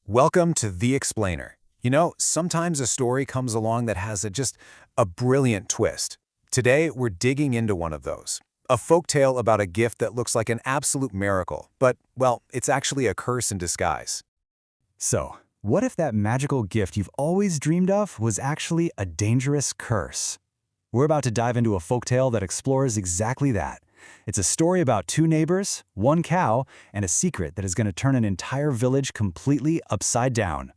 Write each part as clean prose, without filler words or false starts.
Welcome to The Explainer. Sometimes a story comes along that has just a brilliant twist. Today, we're digging into one of those. A folktale about a gift that looks like an absolute miracle, but, well, it's actually a curse in disguise. So, what if that magical gift you've always dreamed of was actually a dangerous curse? We're about to dive into a folktale that explores exactly that. It's a story about two neighbors, one cow, and a secret that is going to turn an entire village completely upside down.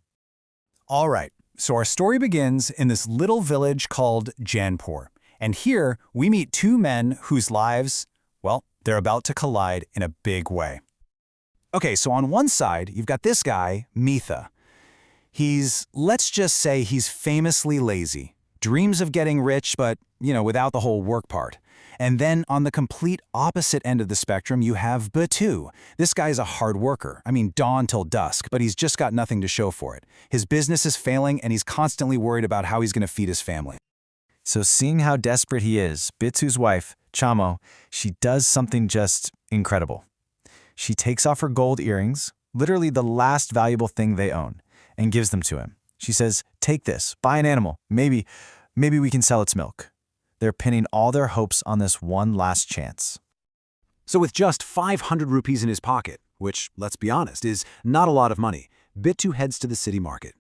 All right, so our story begins in this little village called Janpur. And here, we meet two men whose lives, well, they're about to collide in a big way. Okay, so on one side, you've got this guy, Mitha. Let's just say he's famously lazy. Dreams of getting rich, but, without the whole work part. And then on the complete opposite end of the spectrum, you have Batu. This guy's a hard worker. Dawn till dusk, but he's just got nothing to show for it. His business is failing, and he's constantly worried about how he's going to feed his family. So seeing how desperate he is, Bitu's wife, Chamo, she does something just incredible. She takes off her gold earrings, literally the last valuable thing they own, and gives them to him. She says, "Take this, buy an animal. Maybe we can sell its milk." They're pinning all their hopes on this one last chance. So with just 500 rupees in his pocket, which, let's be honest, is not a lot of money, Bittu heads to the city market.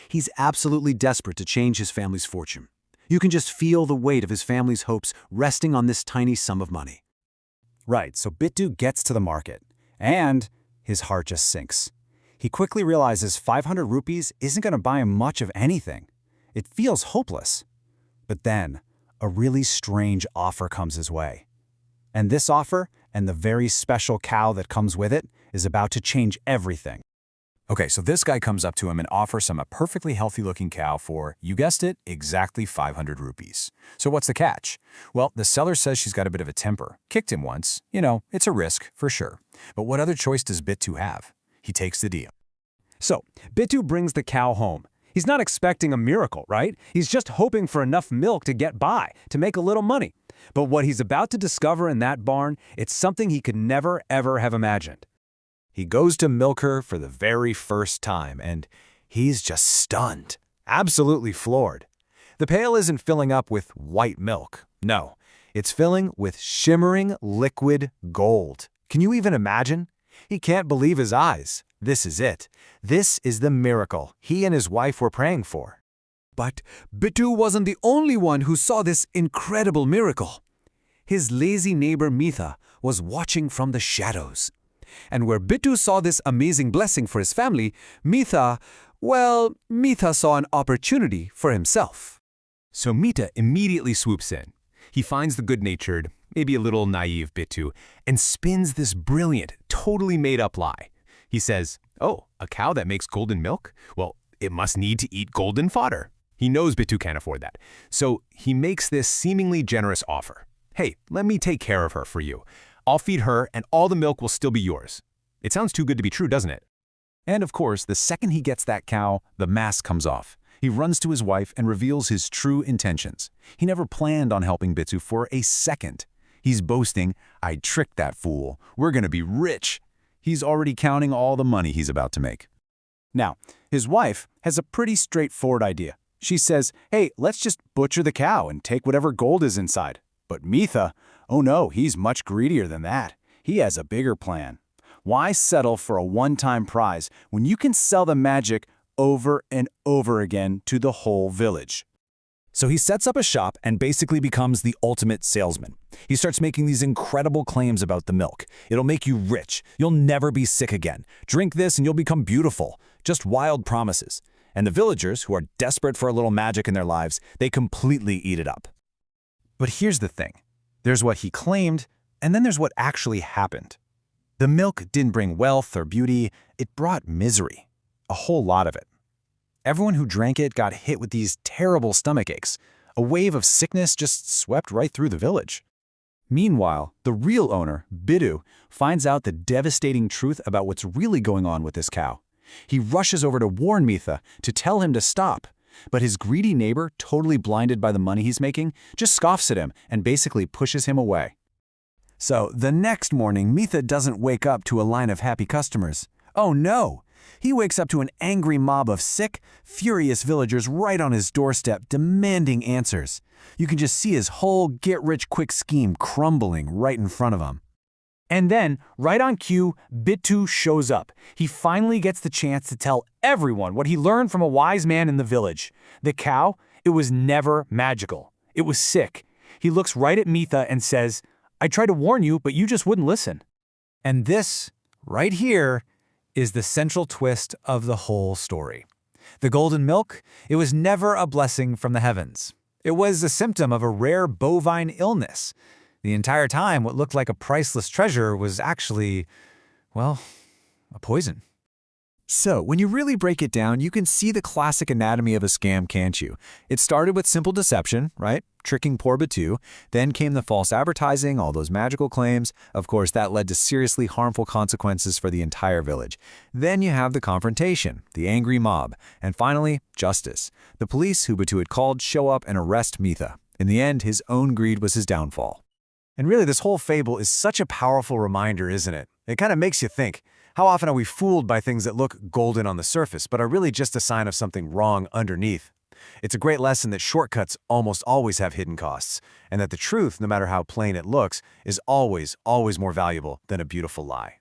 He's absolutely desperate to change his family's fortune. You can just feel the weight of his family's hopes resting on this tiny sum of money. Right, so Bittu gets to the market, and his heart just sinks. He quickly realizes 500 rupees isn't going to buy him much of anything. It feels hopeless. But then, a really strange offer comes his way. And this offer, and the very special cow that comes with it, is about to change everything. Okay, so this guy comes up to him and offers him a perfectly healthy-looking cow for, you guessed it, exactly 500 rupees. So what's the catch? Well, the seller says she's got a bit of a temper. Kicked him once. It's a risk, for sure. But what other choice does Bittu have? He takes the deal. So, Bittu brings the cow home. He's not expecting a miracle, right? He's just hoping for enough milk to get by, to make a little money. But what he's about to discover in that barn, it's something he could never, ever have imagined. He goes to milk her for the very first time, and he's just stunned, absolutely floored. The pail isn't filling up with white milk. No, it's filling with shimmering liquid gold. Can you even imagine? He can't believe his eyes. This is it. This is the miracle he and his wife were praying for. But Bittu wasn't the only one who saw this incredible miracle. His lazy neighbor Mitha was watching from the shadows. And where Bittu saw this amazing blessing for his family, Mitha saw an opportunity for himself. So Mitha immediately swoops in. He finds the good-natured, maybe a little naive Bittu, and spins this brilliant, totally made-up lie. He says, "Oh, a cow that makes golden milk? Well, it must need to eat golden fodder." He knows Bittu can't afford that. So he makes this seemingly generous offer. "Hey, let me take care of her for you. I'll feed her and all the milk will still be yours." It sounds too good to be true, doesn't it? And of course, the second he gets that cow, the mask comes off. He runs to his wife and reveals his true intentions. He never planned on helping Bittu for a second. He's boasting, "I tricked that fool. We're going to be rich." He's already counting all the money he's about to make. Now, his wife has a pretty straightforward idea. She says, "Hey, let's just butcher the cow and take whatever gold is inside." But Mitha, oh no, he's much greedier than that. He has a bigger plan. Why settle for a one-time prize when you can sell the magic over and over again to the whole village? So he sets up a shop and basically becomes the ultimate salesman. He starts making these incredible claims about the milk. It'll make you rich. You'll never be sick again. Drink this and you'll become beautiful. Just wild promises. And the villagers, who are desperate for a little magic in their lives, they completely eat it up. But here's the thing. There's what he claimed, and then there's what actually happened. The milk didn't bring wealth or beauty. It brought misery. A whole lot of it. Everyone who drank it got hit with these terrible stomach aches. A wave of sickness just swept right through the village. Meanwhile, the real owner, Bittu, finds out the devastating truth about what's really going on with this cow. He rushes over to warn Mitha, to tell him to stop. But his greedy neighbor, totally blinded by the money he's making, just scoffs at him and basically pushes him away. So the next morning, Mitha doesn't wake up to a line of happy customers. Oh no! He wakes up to an angry mob of sick, furious villagers right on his doorstep demanding answers. You can just see his whole get-rich-quick scheme crumbling right in front of him. And then, right on cue, Bittu shows up. He finally gets the chance to tell everyone what he learned from a wise man in the village. The cow, it was never magical. It was sick. He looks right at Mitha and says, "I tried to warn you, but you just wouldn't listen." And this, right here, is the central twist of the whole story. The golden milk, it was never a blessing from the heavens. It was a symptom of a rare bovine illness. The entire time, what looked like a priceless treasure was actually, well, a poison. So, when you really break it down, you can see the classic anatomy of a scam, can't you? It started with simple deception, right? Tricking poor Bittu. Then came the false advertising, all those magical claims. Of course, that led to seriously harmful consequences for the entire village. Then you have the confrontation, the angry mob, and finally, justice. The police who Bittu had called show up and arrest Mitha. In the end, his own greed was his downfall. And really, this whole fable is such a powerful reminder, isn't it? It kind of makes you think. How often are we fooled by things that look golden on the surface, but are really just a sign of something wrong underneath? It's a great lesson that shortcuts almost always have hidden costs, and that the truth, no matter how plain it looks, is always more valuable than a beautiful lie.